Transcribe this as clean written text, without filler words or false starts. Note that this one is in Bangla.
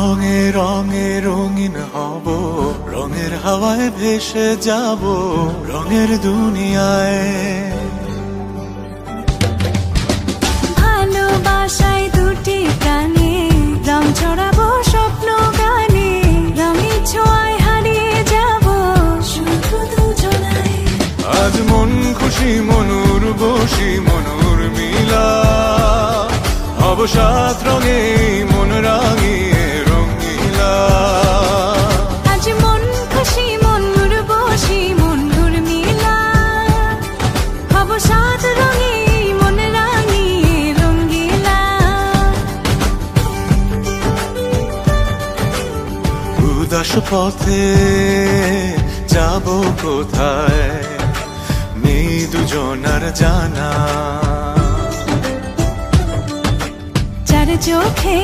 রঙে রঙে রঙিন হব, রঙের হাওয়ায় ভেসে যাব রঙের দুনিয়ায়। ভালোবাসায় দুটি প্রাণে রং ছড়াবো স্বপ্ন গানে, রঙের ছোঁয়ায় হারিয়ে যাব শুধু দুজনায়। আজ মন খুশি মনুর বসি মনুর মিলা, হব সাত রঙে মন রাঙিয়ে রঙিলা। আজ মন খুশি মনুর বসি মনুর মিলা, হব সাত রঙে মন রাঙিয়ে রঙিলা। উদাস পথে যাব কোথায় নেই দুজনার জানা, চার চোখে